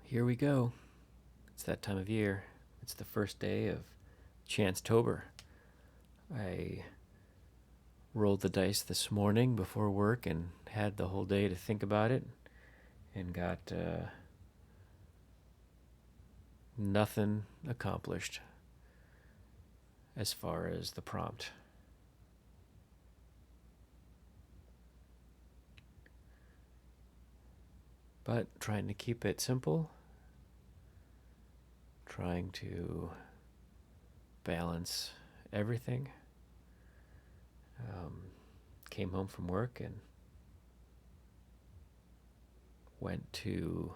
Here we go. It's that time of year. It's the first day of Chancetober. I rolled the dice this morning before work and had the whole day to think about it and got nothing accomplished as far as the prompt. But trying to keep it simple, trying to balance everything. Came home from work and went to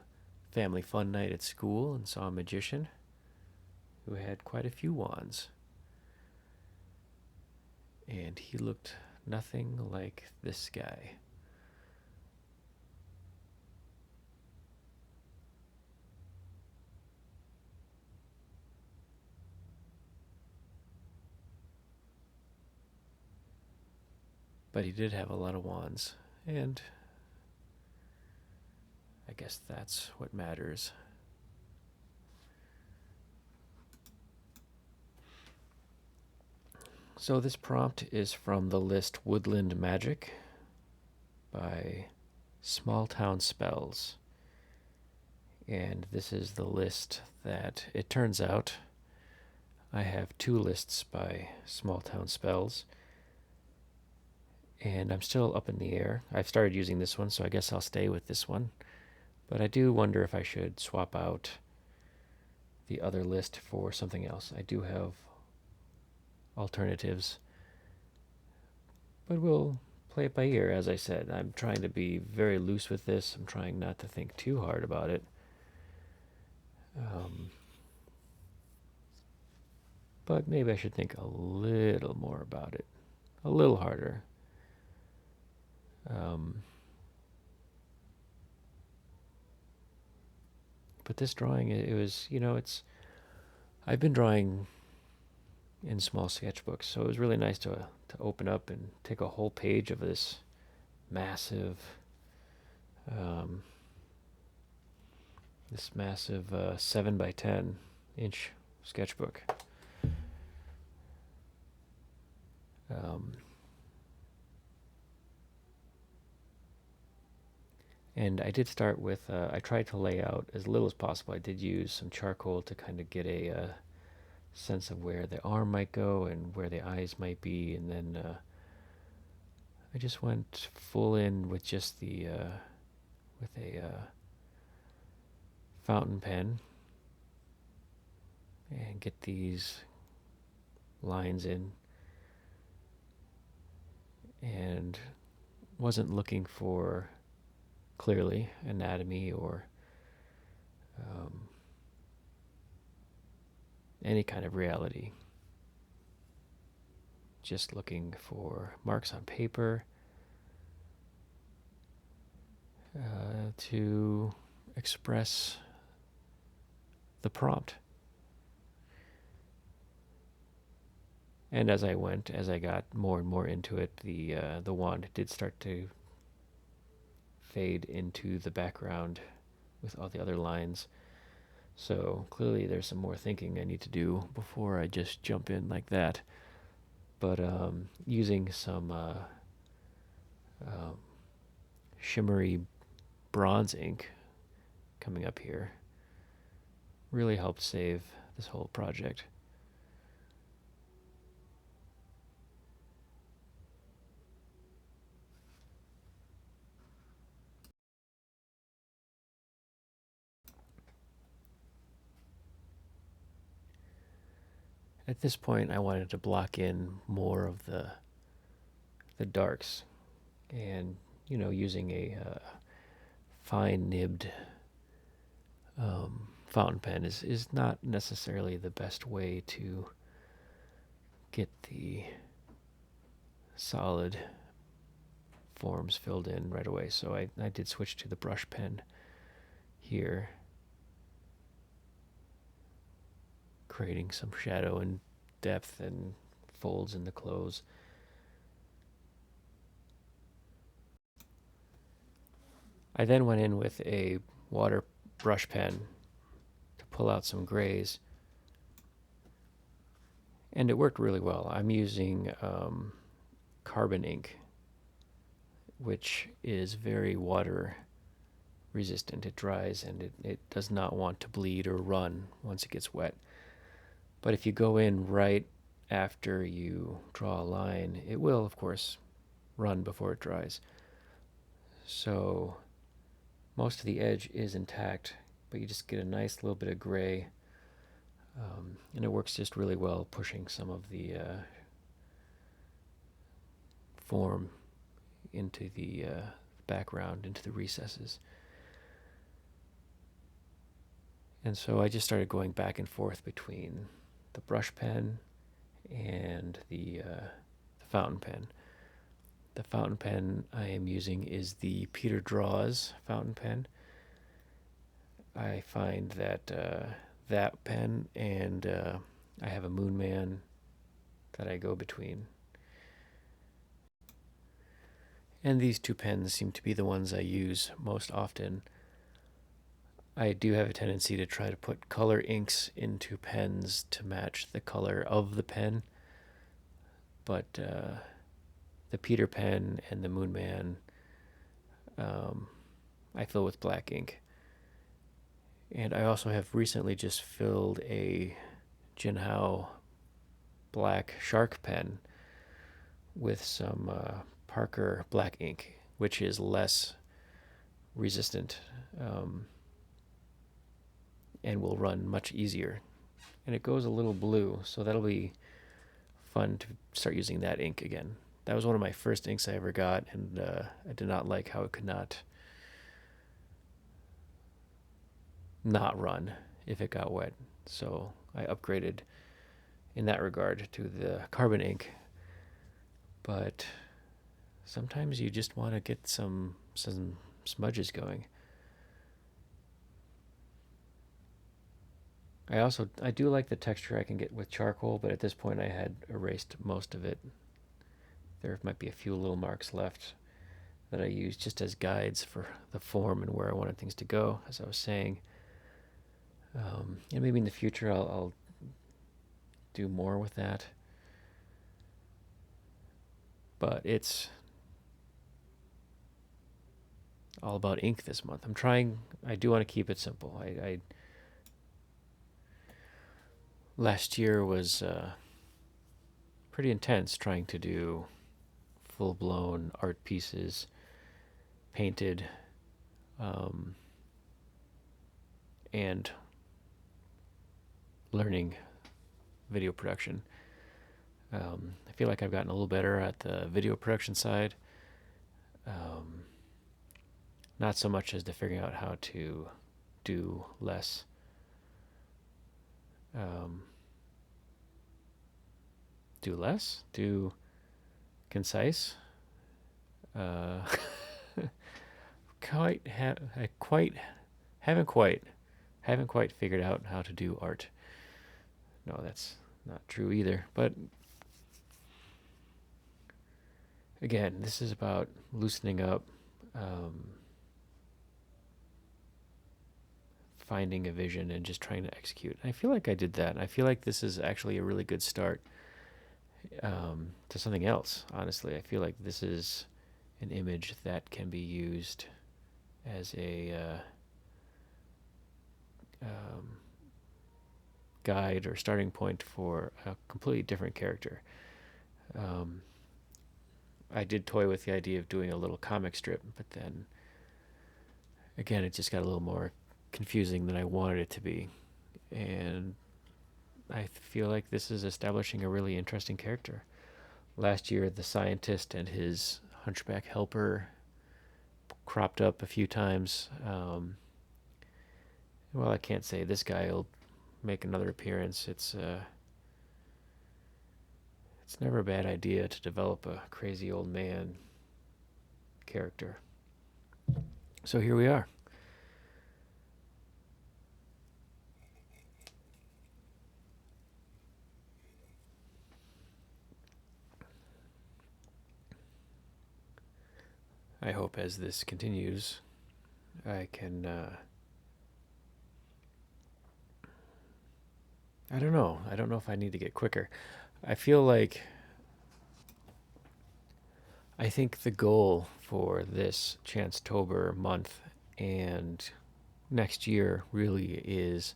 family fun night at school and saw a magician who had quite a few wands. And he looked nothing like this guy. But he did have a lot of wands, and I guess that's what matters. So this prompt is from the list Woodland Magic by Small Town Spells. And this is the list that, it turns out, I have two lists by Small Town Spells. And I'm still up in the air. I've started using this one, so I guess I'll stay with this one. But I do wonder if I should swap out the other list for something else. I do have alternatives, but we'll play it by ear. As I said, I'm trying to be very loose with this. I'm trying not to think too hard about it. But maybe I should think a little more about it, a little harder. But this drawing, it was, I've been drawing in small sketchbooks, so it was really nice to open up and take a whole page of this massive, um, 7 by 10 inch sketchbook. And I did start with, I tried to lay out as little as possible. I did use some charcoal to kind of get a sense of where the arm might go and where the eyes might be, and then I just went full in with just with a fountain pen and get these lines in, and wasn't looking for clearly anatomy or any kind of reality. Just looking for marks on paper to express the prompt. And as I got more and more into it, the wand did start to fade into the background with all the other lines. So clearly there's some more thinking I need to do before I just jump in like that. But using some shimmery bronze ink coming up here really helped save this whole project. At this point, I wanted to block in more of the darks, and using a fine nibbed fountain pen is not necessarily the best way to get the solid forms filled in right away. So I did switch to the brush pen here, creating some shadow and depth and folds in the clothes. I then went in with a water brush pen to pull out some grays. And it worked really well. I'm using carbon ink, which is very water resistant. It dries and it does not want to bleed or run once it gets wet. But if you go in right after you draw a line, it will, of course, run before it dries. So most of the edge is intact, but you just get a nice little bit of gray. And it works just really well pushing some of the form into the background, into the recesses. And so I just started going back and forth between the brush pen and the fountain pen. The fountain pen I am using is the Peter Draws fountain pen. I find that that pen and I have a Moon Man that I go between. And these two pens seem to be the ones I use most often. I do have a tendency to try to put color inks into pens to match the color of the pen, but the Peter pen and the Moon Man I fill with black ink. And I also have recently just filled a Jinhao black shark pen with some Parker black ink, which is less resistant and will run much easier. And it goes a little blue, so that'll be fun to start using that ink again. That was one of my first inks I ever got, and I did not like how it could not run if it got wet. So I upgraded in that regard to the carbon ink. But sometimes you just want to get some smudges going. I do like the texture I can get with charcoal, but at this point I had erased most of it. There might be a few little marks left that I use just as guides for the form and where I wanted things to go, as I was saying. And maybe in the future I'll do more with that. But it's all about ink this month. I do want to keep it simple. Last year was pretty intense trying to do full-blown art pieces, painted, and learning video production. I feel like I've gotten a little better at the video production side. Not so much as to figuring out how to do less. Do concise. Haven't quite figured out how to do art. No, that's not true either. But again, this is about loosening up, finding a vision, and just trying to execute. I feel like I did that. I feel like this is actually a really good start to something else, honestly. I feel like this is an image that can be used as a guide or starting point for a completely different character. I did toy with the idea of doing a little comic strip, but then again, it just got a little more confusing than I wanted it to be. And I feel like this is establishing a really interesting character. Last year, the scientist and his hunchback helper cropped up a few times. Well, I can't say this guy will make another appearance. It's never a bad idea to develop a crazy old man character. So here we are. I hope as this continues, I can I don't know. I don't know if I need to get quicker. I feel like I think the goal for this Chancetober month and next year really is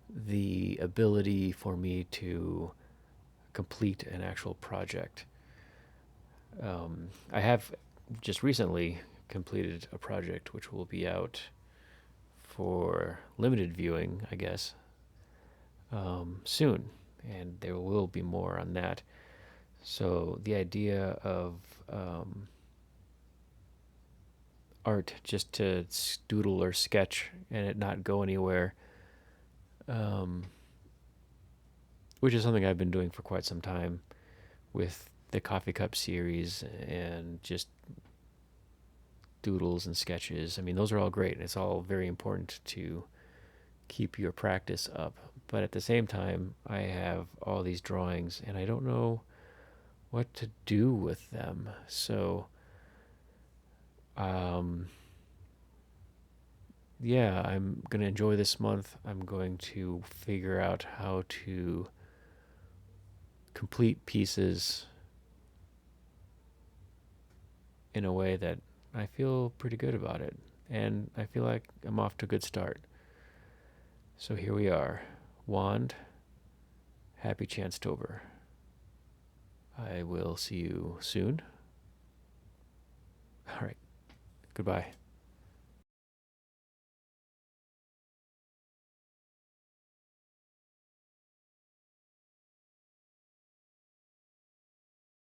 the ability for me to complete an actual project. I have just recently completed a project which will be out for limited viewing, I guess, soon, and there will be more on that. So the idea of um, art just to doodle or sketch and it not go anywhere, um, which is something I've been doing for quite some time with the coffee cup series and just doodles and sketches. I mean, those are all great. It's all very important to keep your practice up. But at the same time, I have all these drawings and I don't know what to do with them. So, um, yeah, I'm going to enjoy this month. I'm going to figure out how to complete pieces in a way that I feel pretty good about it. And I feel like I'm off to a good start. So here we are. Wand, happy Chancetober. I will see you soon. All right. Goodbye.